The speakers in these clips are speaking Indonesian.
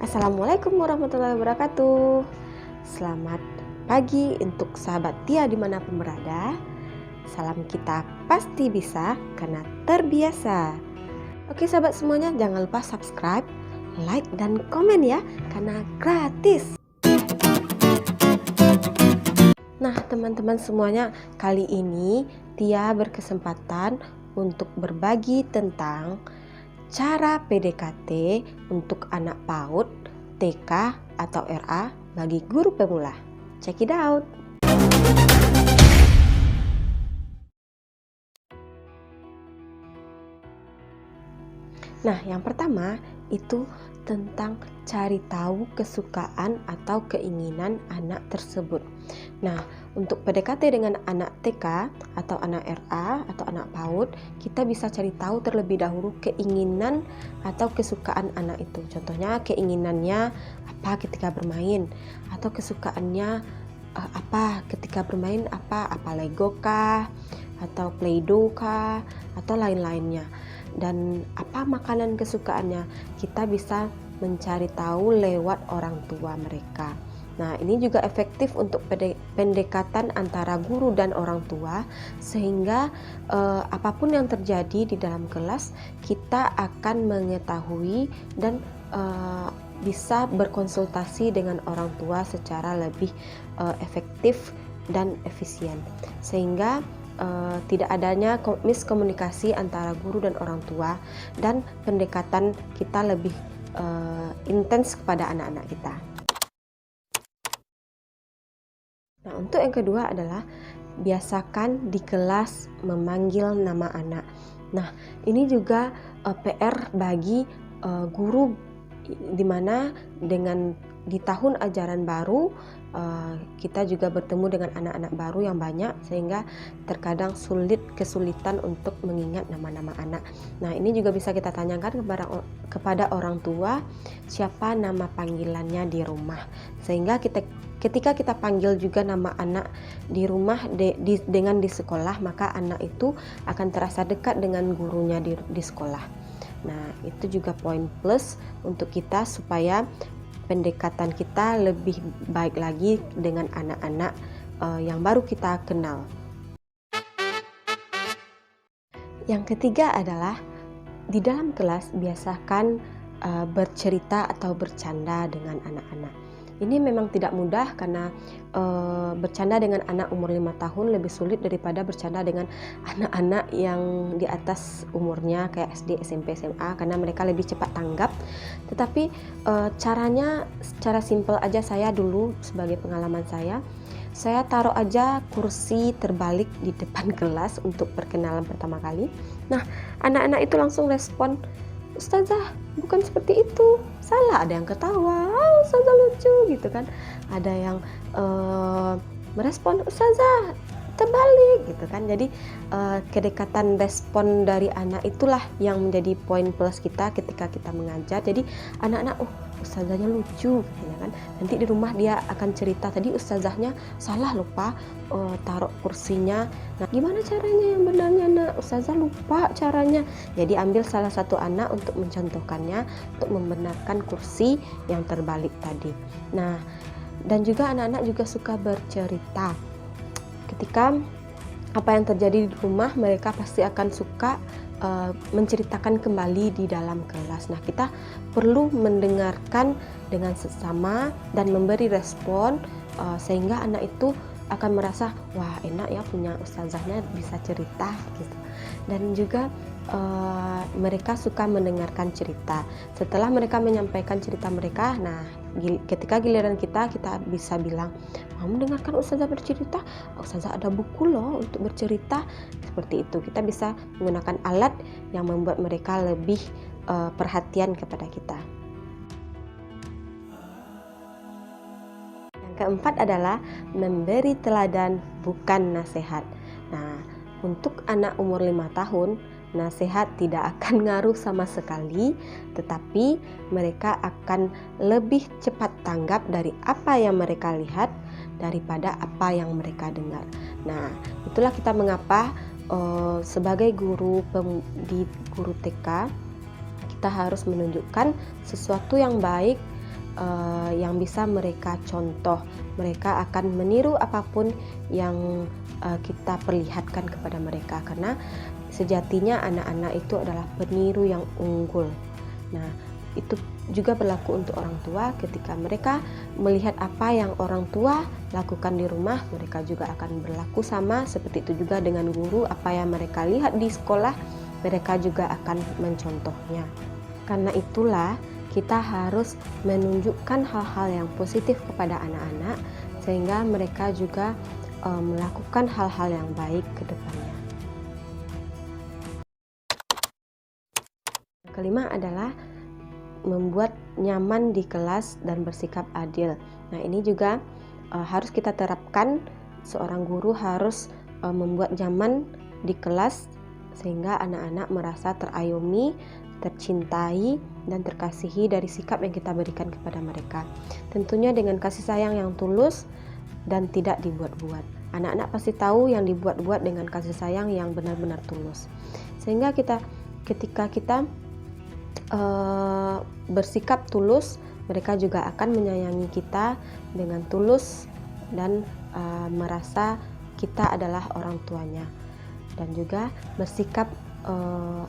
Assalamualaikum warahmatullahi wabarakatuh. Selamat pagi untuk sahabat Tia dimanapun berada. Salam kita pasti bisa karena terbiasa. Oke sahabat semuanya, jangan lupa subscribe, like, dan komen ya, karena gratis. Nah teman-teman semuanya, kali ini Tia berkesempatan untuk berbagi tentang cara PDKT untuk anak PAUD, TK, atau RA bagi guru pemula. Check it out! Nah, yang pertama itu tentang cari tahu kesukaan atau keinginan anak tersebut. Nah, untuk PDKT dengan anak TK atau anak RA atau anak PAUD, kita bisa cari tahu terlebih dahulu keinginan atau kesukaan anak itu. Contohnya keinginannya apa ketika bermain, atau kesukaannya apa ketika bermain, apa Lego kah, atau Play-Doh kah, atau lain-lainnya. Dan apa makanan kesukaannya, kita bisa mencari tahu lewat orang tua mereka. Nah, ini juga efektif untuk pendekatan antara guru dan orang tua, sehingga apapun yang terjadi di dalam kelas, kita akan mengetahui dan bisa berkonsultasi dengan orang tua secara lebih efektif dan efisien, sehingga tidak adanya miskomunikasi antara guru dan orang tua, dan pendekatan kita lebih intens kepada anak-anak kita. Nah, untuk yang kedua adalah biasakan di kelas memanggil nama anak. Nah, ini juga PR bagi guru, dimana dengan di tahun ajaran baru kita juga bertemu dengan anak-anak baru yang banyak, sehingga terkadang kesulitan untuk mengingat nama-nama anak. Nah, ini juga bisa kita tanyakan kepada orang tua siapa nama panggilannya di rumah, sehingga ketika kita panggil juga nama anak di rumah dengan di sekolah, maka anak itu akan terasa dekat dengan gurunya di sekolah. Nah, itu juga poin plus untuk kita supaya pendekatan kita lebih baik lagi dengan anak-anak yang baru kita kenal. Yang ketiga adalah di dalam kelas biasakan bercerita atau bercanda dengan anak-anak. Ini memang tidak mudah karena bercanda dengan anak umur 5 tahun lebih sulit daripada bercanda dengan anak-anak yang di atas umurnya kayak SD, SMP, SMA, karena mereka lebih cepat tanggap. Tetapi cara simpel aja, saya dulu sebagai pengalaman saya taruh aja kursi terbalik di depan kelas untuk perkenalan pertama kali. Nah, anak-anak itu langsung respon, "Ustazah, bukan seperti itu, salah." Ada yang ketawa, "Oh, Ustazah lucu," gitu kan. Ada yang merespon, "Ustazah, terbalik," gitu kan. Jadi kedekatan respon dari anak itulah yang menjadi poin plus kita ketika kita mengajar. Jadi anak-anak, "Oh, ustazahnya lucu," gitu kan. Nanti di rumah dia akan cerita, "Tadi ustazahnya salah lupa taruh kursinya. Nah, gimana caranya yang benarnya, Nak? Ustazah lupa caranya." Jadi ambil salah satu anak untuk mencontohkannya, untuk membenarkan kursi yang terbalik tadi. Nah, dan juga anak-anak juga suka bercerita. Ketika apa yang terjadi di rumah, mereka pasti akan suka menceritakan kembali di dalam kelas. Nah, kita perlu mendengarkan dengan sesama dan memberi respon sehingga anak itu akan merasa, wah enak ya punya ustazahnya bisa cerita gitu. Dan juga mereka suka mendengarkan cerita. Setelah mereka menyampaikan cerita mereka, nah ketika giliran kita bisa bilang, "Mau mendengarkan ustazah bercerita? Ustazah ada buku loh untuk bercerita." Seperti itu, kita bisa menggunakan alat yang membuat mereka lebih perhatian kepada kita. Yang keempat adalah memberi teladan, bukan nasihat. Nah, untuk anak umur 5 tahun, nasihat tidak akan ngaruh sama sekali, tetapi mereka akan lebih cepat tanggap dari apa yang mereka lihat daripada apa yang mereka dengar. Nah, itulah kita mengapa sebagai guru di guru TK, kita harus menunjukkan sesuatu yang baik yang bisa mereka contoh. Mereka akan meniru apapun yang kita perlihatkan kepada mereka, karena sejatinya anak-anak itu adalah peniru yang unggul. Nah, itu juga berlaku untuk orang tua. Ketika mereka melihat apa yang orang tua lakukan di rumah, mereka juga akan berlaku sama. Seperti itu juga dengan guru, apa yang mereka lihat di sekolah, mereka juga akan mencontohnya. Karena itulah kita harus menunjukkan hal-hal yang positif kepada anak-anak, sehingga mereka juga melakukan hal-hal yang baik ke depannya. Kelima adalah membuat nyaman di kelas dan bersikap adil. Nah, ini juga harus kita terapkan. Seorang guru harus membuat nyaman di kelas sehingga anak-anak merasa terayomi, tercintai, dan terkasihi dari sikap yang kita berikan kepada mereka. Tentunya dengan kasih sayang yang tulus dan tidak dibuat-buat. Anak-anak pasti tahu yang dibuat-buat dengan kasih sayang yang benar-benar tulus. Sehingga ketika kita bersikap tulus, mereka juga akan menyayangi kita dengan tulus dan merasa kita adalah orang tuanya. Dan juga bersikap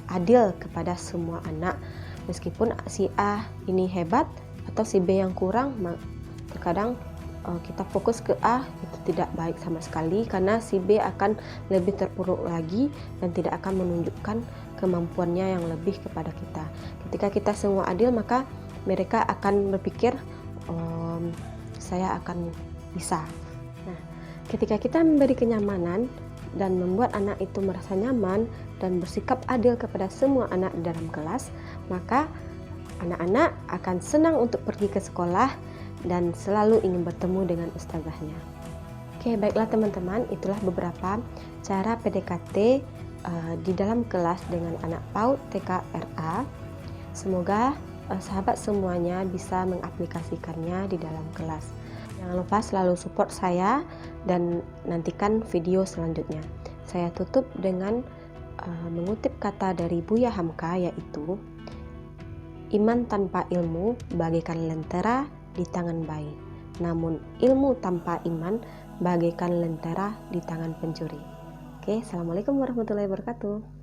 adil kepada semua anak, meskipun si A ini hebat atau si B yang kurang. Terkadang kita fokus ke A, itu tidak baik sama sekali, karena si B akan lebih terpuruk lagi dan tidak akan menunjukkan kemampuannya yang lebih kepada kita. Ketika kita semua adil, maka mereka akan berpikir saya akan bisa. Nah, ketika kita memberi kenyamanan dan membuat anak itu merasa nyaman dan bersikap adil kepada semua anak di dalam kelas, maka anak-anak akan senang untuk pergi ke sekolah dan selalu ingin bertemu dengan ustazahnya. Oke, baiklah teman-teman, itulah beberapa cara PDKT di dalam kelas dengan anak PAUD TK RA. Semoga sahabat semuanya bisa mengaplikasikannya di dalam kelas. Jangan lupa selalu support saya dan nantikan video selanjutnya. Saya tutup dengan mengutip kata dari Buya Hamka, yaitu iman tanpa ilmu bagaikan lentera di tangan bayi, namun ilmu tanpa iman bagaikan lentera di tangan pencuri. Oke, assalamualaikum warahmatullahi wabarakatuh.